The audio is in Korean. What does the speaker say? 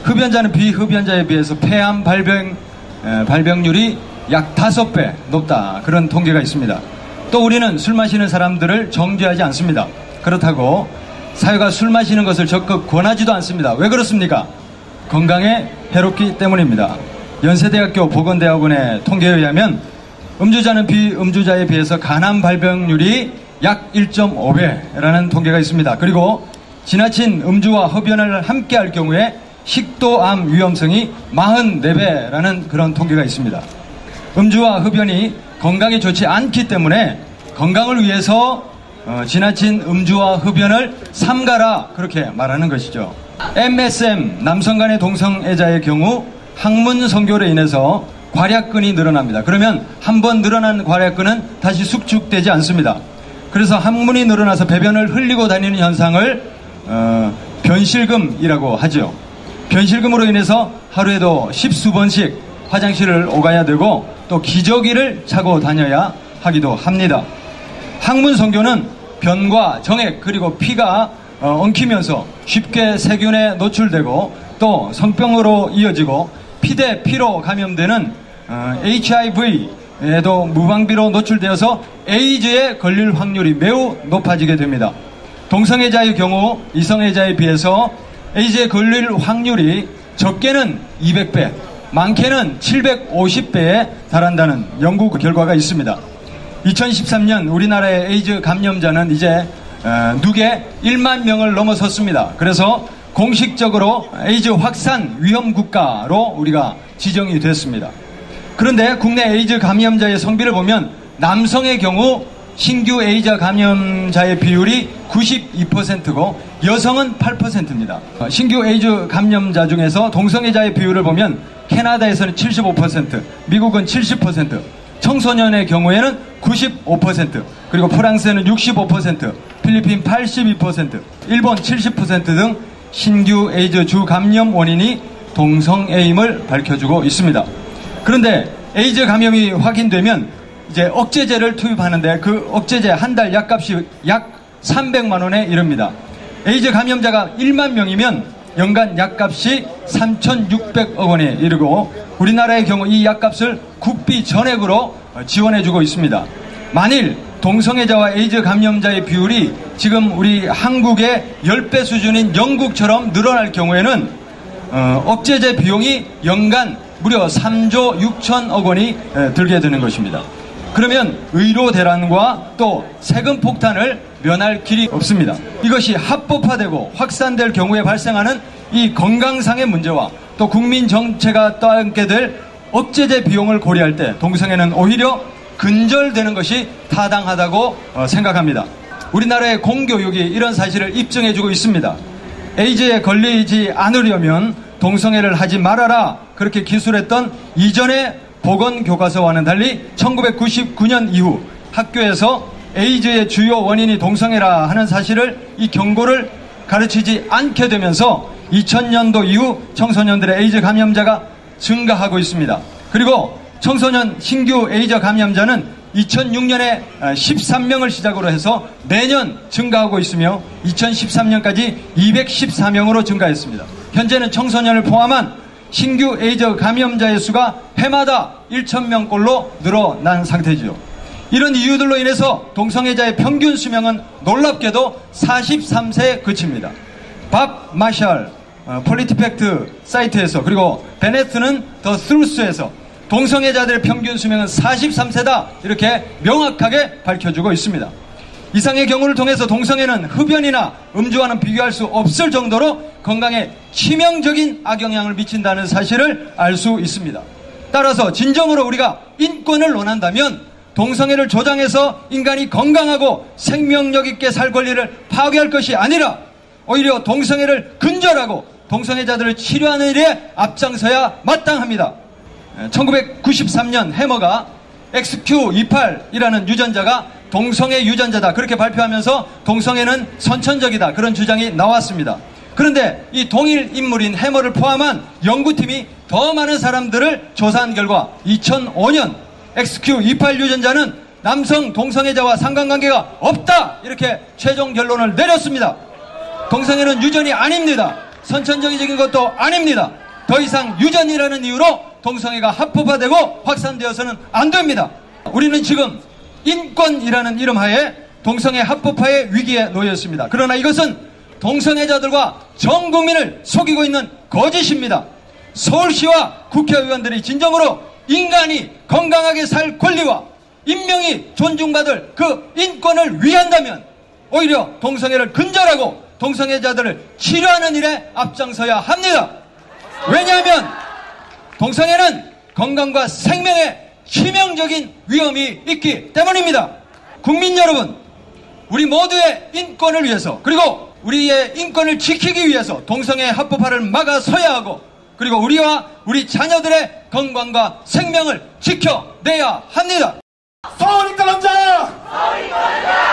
흡연자는 비흡연자에 비해서 폐암 발병률이 약 5배 높다. 그런 통계가 있습니다. 또 우리는 술 마시는 사람들을 정죄하지 않습니다. 그렇다고 사회가 술 마시는 것을 적극 권하지도 않습니다. 왜 그렇습니까? 건강에 해롭기 때문입니다. 연세대학교 보건대학원의 통계에 의하면 음주자는 비음주자에 비해서 간암 발병률이 약 1.5배라는 통계가 있습니다. 그리고 지나친 음주와 흡연을 함께 할 경우에 식도암 위험성이 44배라는 그런 통계가 있습니다. 음주와 흡연이 건강에 좋지 않기 때문에 건강을 위해서 지나친 음주와 흡연을 삼가라, 그렇게 말하는 것이죠. MSM, 남성 간의 동성애자의 경우 항문 성교로 인해서 괄약근이 늘어납니다. 그러면 한번 늘어난 괄약근은 다시 수축되지 않습니다. 그래서 항문이 늘어나서 배변을 흘리고 다니는 현상을 변실금이라고 하죠. 변실금으로 인해서 하루에도 10수번씩 화장실을 오가야 되고 또 기저귀를 차고 다녀야 하기도 합니다. 항문 성교는 변과 정액 그리고 피가 엉키면서 쉽게 세균에 노출되고 또 성병으로 이어지고 피 대 피로 감염되는 HIV에도 무방비로 노출되어서 에이즈에 걸릴 확률이 매우 높아지게 됩니다. 동성애자의 경우 이성애자에 비해서 에이즈에 걸릴 확률이 적게는 200배, 많게는 750배에 달한다는 연구 결과가 있습니다. 2013년 우리나라의 에이즈 감염자는 이제 누계 1만 명을 넘어섰습니다. 그래서 공식적으로 에이즈 확산 위험 국가로 우리가 지정이 됐습니다. 그런데 국내 에이즈 감염자의 성비를 보면 남성의 경우 신규 에이즈 감염자의 비율이 92%고 여성은 8%입니다. 신규 에이즈 감염자 중에서 동성애자의 비율을 보면 캐나다에서는 75%, 미국은 70%, 청소년의 경우에는 95%, 그리고 프랑스에는 65%, 필리핀 82%, 일본 70% 등 신규 에이즈 주 감염 원인이 동성애임을 밝혀주고 있습니다. 그런데 에이즈 감염이 확인되면 이제 억제제를 투입하는데 그 억제제 한 달 약값이 약 300만 원에 이릅니다. 에이즈 감염자가 1만 명이면 연간 약값이 3,600억 원에 이르고 우리나라의 경우 이 약값을 국비 전액으로 지원해주고 있습니다. 만일 동성애자와 에이즈 감염자의 비율이 지금 우리 한국의 10배 수준인 영국처럼 늘어날 경우에는 억제제 비용이 연간 무려 3조 6천억 원이 들게 되는 것입니다. 그러면 의료 대란과 또 세금 폭탄을 면할 길이 없습니다. 이것이 합법화되고 확산될 경우에 발생하는 이 건강상의 문제와 또 국민 정체가 떠안게 될 억제제 비용을 고려할 때 동성애는 오히려 근절되는 것이 타당하다고 생각합니다. 우리나라의 공교육이 이런 사실을 입증해주고 있습니다. 에이즈에 걸리지 않으려면 동성애를 하지 말아라 그렇게 기술했던 이전의 보건교과서와는 달리 1999년 이후 학교에서 에이즈의 주요 원인이 동성애라 하는 사실을 이 경고를 가르치지 않게 되면서 2000년도 이후 청소년들의 에이즈 감염자가 증가하고 있습니다. 그리고 청소년 신규 에이즈 감염자는 2006년에 13명을 시작으로 해서 매년 증가하고 있으며 2013년까지 214명으로 증가했습니다. 현재는 청소년을 포함한 신규 에이즈 감염자의 수가 해마다 1,000명꼴로 늘어난 상태지요. 이런 이유들로 인해서 동성애자의 평균 수명은 놀랍게도 43세에 그칩니다. 밥 마샬 폴리티팩트 사이트에서 그리고 베네트는 더 트루스에서 동성애자들의 평균 수명은 43세다 이렇게 명확하게 밝혀주고 있습니다. 이상의 경우를 통해서 동성애는 흡연이나 음주와는 비교할 수 없을 정도로 건강에 치명적인 악영향을 미친다는 사실을 알 수 있습니다. 따라서 진정으로 우리가 인권을 논한다면 동성애를 조장해서 인간이 건강하고 생명력 있게 살 권리를 파괴할 것이 아니라 오히려 동성애를 근절하고 동성애자들을 치료하는 일에 앞장서야 마땅합니다. 1993년 해머가 XQ28이라는 유전자가 동성애 유전자다 그렇게 발표하면서 동성애는 선천적이다 그런 주장이 나왔습니다. 그런데 이 동일 인물인 해머를 포함한 연구팀이 더 많은 사람들을 조사한 결과 2005년 XQ28 유전자는 남성 동성애자와 상관관계가 없다 이렇게 최종 결론을 내렸습니다. 동성애는 유전이 아닙니다. 선천적인 것도 아닙니다. 더 이상 유전이라는 이유로 동성애가 합법화되고 확산되어서는 안 됩니다. 우리는 지금 인권이라는 이름하에 동성애 합법화의 위기에 놓여 있습니다. 그러나 이것은 동성애자들과 전 국민을 속이고 있는 거짓입니다. 서울시와 국회의원들이 진정으로 인간이 건강하게 살 권리와 인명이 존중받을 그 인권을 위한다면 오히려 동성애를 근절하고 동성애자들을 치료하는 일에 앞장서야 합니다. 왜냐하면 동성애는 건강과 생명에 치명적인 위험이 있기 때문입니다. 국민 여러분, 우리 모두의 인권을 위해서 그리고 우리의 인권을 지키기 위해서 동성애 합법화를 막아서야 하고 그리고 우리와 우리 자녀들의 건강과 생명을 지켜내야 합니다. 서울 인권 남자! 서울 인권 남자!